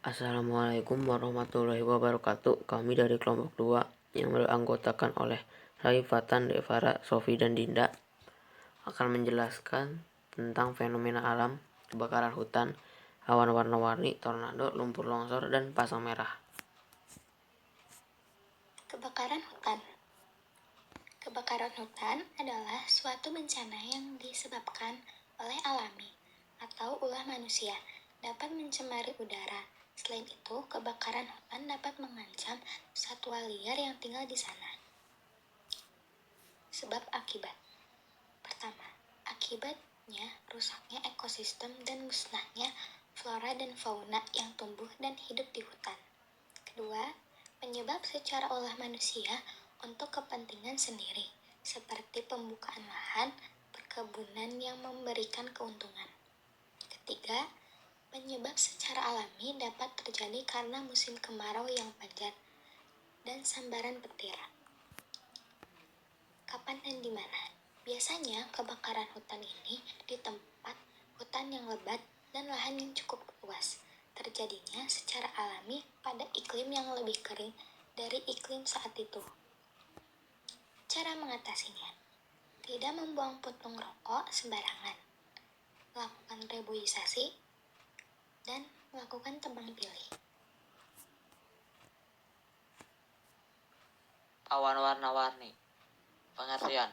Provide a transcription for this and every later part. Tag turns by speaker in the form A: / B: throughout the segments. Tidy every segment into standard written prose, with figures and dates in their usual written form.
A: Assalamualaikum warahmatullahi wabarakatuh. Kami dari kelompok 2 yang beranggotakan oleh Rai, Fatan, Devara, Sofi, dan Dinda akan menjelaskan tentang fenomena alam, kebakaran hutan, awan warna-warni, tornado, lumpur longsor, dan pasang merah.
B: Kebakaran hutan. Kebakaran hutan adalah suatu bencana yang disebabkan oleh alami atau ulah manusia, dapat mencemari udara. Selain itu, kebakaran hutan dapat mengancam satwa liar yang tinggal di sana. Sebab akibat. Pertama, akibatnya rusaknya ekosistem dan musnahnya flora dan fauna yang tumbuh dan hidup di hutan. Kedua, penyebab secara olah manusia untuk kepentingan sendiri, seperti pembukaan lahan, perkebunan yang memberikan keuntungan. Ketiga, penyebab secara alami dapat terjadi karena musim kemarau yang panjang dan sambaran petir. Kapan dan di mana? Biasanya kebakaran hutan ini di tempat hutan yang lebat dan lahan yang cukup luas. Terjadinya secara alami pada iklim yang lebih kering dari iklim saat itu. Cara mengatasinya: tidak membuang puntung rokok sembarangan, lakukan reboisasi, dan melakukan tebang pilih.
C: Awan warna-warni. Pengertian: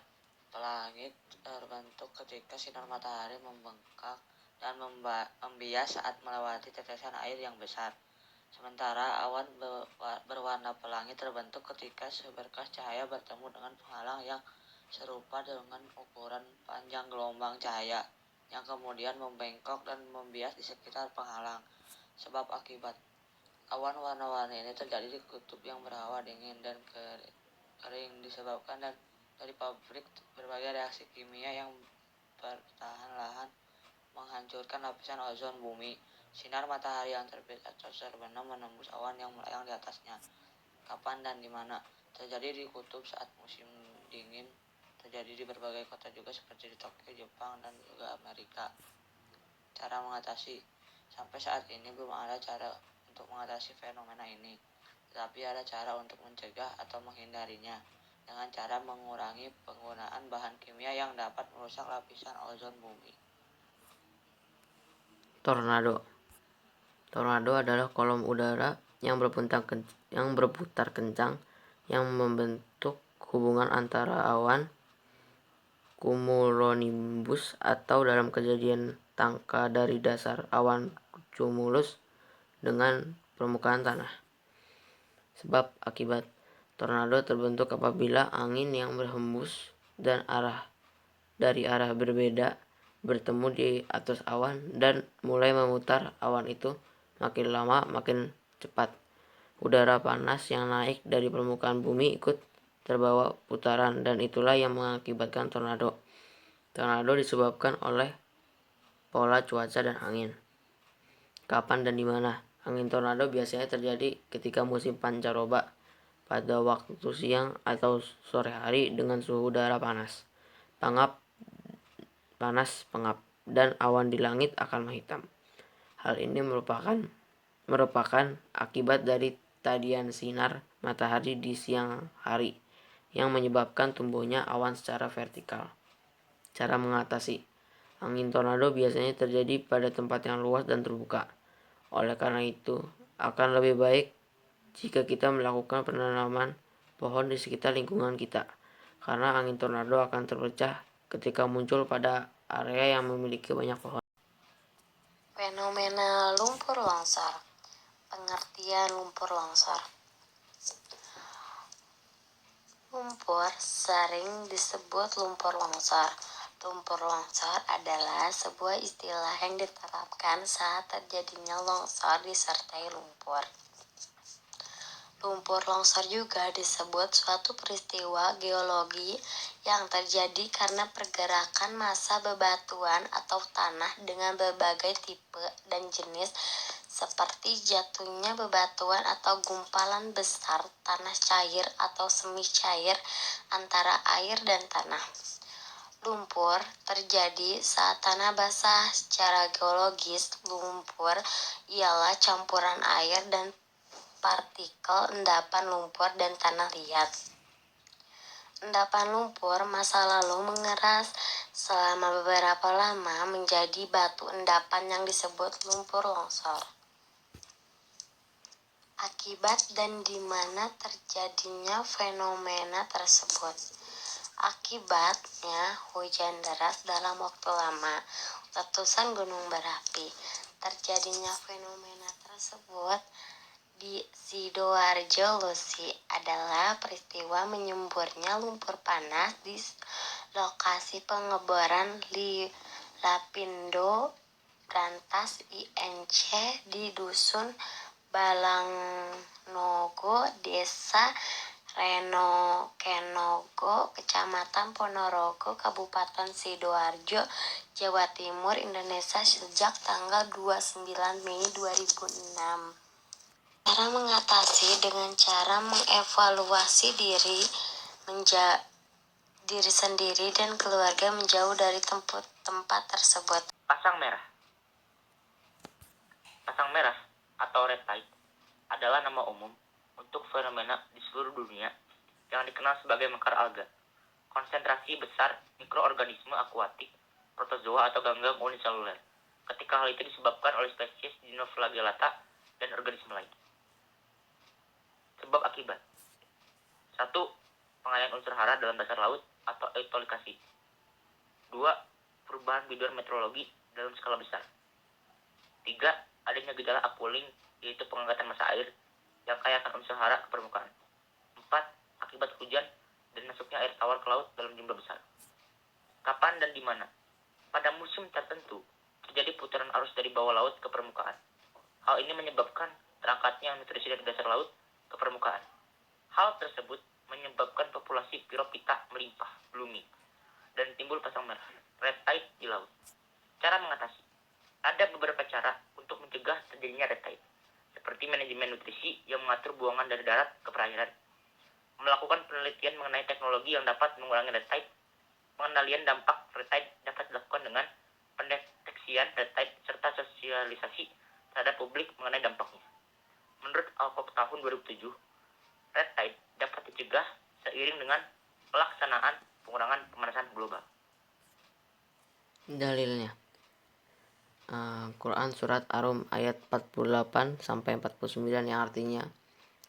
C: pelangi terbentuk ketika sinar matahari membengkak dan membias saat melewati tetesan air yang besar. Sementara awan berwarna pelangi terbentuk ketika seberkas cahaya bertemu dengan penghalang yang serupa dengan ukuran panjang gelombang cahaya, yang kemudian membengkok dan membias di sekitar penghalang. Sebab akibat: awan warna-warni ini terjadi di kutub yang berhawa dingin dan kering disebabkan dari pabrik berbagai reaksi kimia yang bertahan lahan menghancurkan lapisan ozon bumi. Sinar matahari yang terbit atau terbenam menembus awan yang melayang di atasnya. Kapan dan di mana? Terjadi di kutub saat musim dingin. Terjadi di berbagai kota juga seperti di Tokyo, Jepang, dan juga Amerika. Cara mengatasi: sampai saat ini belum ada cara untuk mengatasi fenomena ini, tetapi ada cara untuk mencegah atau menghindarinya dengan cara mengurangi penggunaan bahan kimia yang dapat merusak lapisan ozon bumi.
A: Tornado. Tornado adalah kolom udara yang berputar kencang yang membentuk hubungan antara awan cumulonimbus atau dalam kejadian tangka dari dasar awan cumulus dengan permukaan tanah. Sebab akibat: tornado terbentuk apabila angin yang berhembus dan dari arah berbeda bertemu di atas awan dan mulai memutar awan itu. Makin lama makin cepat. Udara panas yang naik dari permukaan bumi ikut terbawa putaran, dan itulah yang mengakibatkan tornado. Tornado disebabkan oleh pola cuaca dan angin. Kapan dan di mana? Angin tornado biasanya terjadi ketika musim pancaroba pada waktu siang atau sore hari dengan suhu udara panas pengap, dan awan di langit akan menghitam. Hal ini merupakan akibat dari tadian sinar matahari di siang hari yang menyebabkan tumbuhnya awan secara vertikal. Cara mengatasi: angin tornado biasanya terjadi pada tempat yang luas dan terbuka. Oleh karena itu, akan lebih baik jika kita melakukan penanaman pohon di sekitar lingkungan kita, karena angin tornado akan terpecah ketika muncul pada area yang memiliki banyak pohon.
B: Fenomena lumpur longsor. Pengertian lumpur longsor. Lumpur sering disebut lumpur longsor. Lumpur longsor adalah sebuah istilah yang diterapkan saat terjadinya longsor disertai lumpur. Lumpur longsor juga disebut suatu peristiwa geologi yang terjadi karena pergerakan massa bebatuan atau tanah dengan berbagai tipe dan jenis, seperti jatuhnya bebatuan atau gumpalan besar tanah cair atau semi cair antara air dan tanah.
D: Lumpur terjadi saat tanah basah. Secara geologis, lumpur ialah campuran air dan partikel endapan lumpur dan tanah liat. Endapan lumpur masa lalu mengeras selama beberapa lama menjadi batu endapan yang disebut lumpur longsor. Akibat dan di mana terjadinya fenomena tersebut. Akibatnya hujan deras dalam waktu lama, letusan gunung berapi. Terjadinya fenomena tersebut di Sidoarjo, Lusi adalah peristiwa menyemburnya lumpur panas di lokasi pengeboran Lapindo Brantas INC di Dusun Balangnogo, Desa Kenogo, Kecamatan Ponorogo, Kabupaten Sidoarjo, Jawa Timur, Indonesia sejak tanggal 29 Mei 2006. Cara mengatasi dengan cara mengevaluasi diri sendiri dan keluarga menjauh dari tempat tersebut.
C: Pasang merah. Pasang merah atau red tide adalah nama umum untuk fenomena di seluruh dunia yang dikenal sebagai mekar alga. Konsentrasi besar mikroorganisme akuatik, protozoa atau ganggang uniseluler. Ketika hal itu disebabkan oleh spesies Dinoflagellata dan organisme lain. Sebab akibat. 1. Pengalihan unsur hara dalam dasar laut atau eutrofikasi. 2. Perubahan bidang meteorologi dalam skala besar. 3. Adanya gejala upwelling, yaitu pengangkatan massa air yang kaya akan unsur hara ke permukaan. 4. Akibat hujan dan masuknya air tawar ke laut dalam jumlah besar. Kapan dan di mana? Pada musim tertentu, terjadi putaran arus dari bawah laut ke permukaan. Hal ini menyebabkan terangkatnya nutrisi dari dasar laut ke permukaan. Hal tersebut menyebabkan populasi piropita melimpah, blooming, dan timbul pasang merah, red tide di laut. Cara mengatasi. Ada beberapa cara untuk mencegah terjadinya red tide, seperti manajemen nutrisi yang mengatur buangan dari darat ke perairan, melakukan penelitian mengenai teknologi yang dapat mengurangi red tide. Pengendalian dampak red tide dapat dilakukan dengan pendeteksian red tide serta sosialisasi terhadap publik mengenai dampaknya. Menurut Alpop tahun 2007, red tide dapat dicegah seiring dengan pelaksanaan pengurangan pemanasan global.
A: Dalilnya, Quran Surat Ar-Rum ayat 48-49 yang artinya,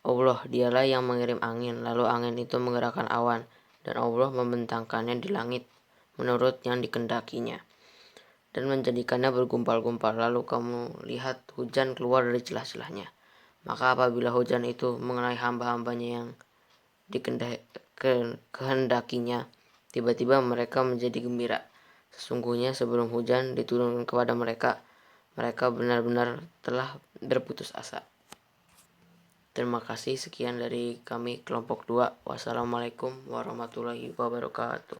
A: Allah dialah yang mengirim angin, lalu angin itu menggerakkan awan, dan Allah membentangkannya di langit menurut yang dikehendakinya, dan menjadikannya bergumpal-gumpal, lalu kamu lihat hujan keluar dari celah-celahnya. Maka apabila hujan itu mengenai hamba-hambanya yang dikehendakinya, tiba-tiba mereka menjadi gembira. Sesungguhnya sebelum hujan diturunkan kepada mereka, mereka benar-benar telah berputus asa. Terima kasih, sekian dari kami kelompok 2. Wassalamualaikum warahmatullahi wabarakatuh.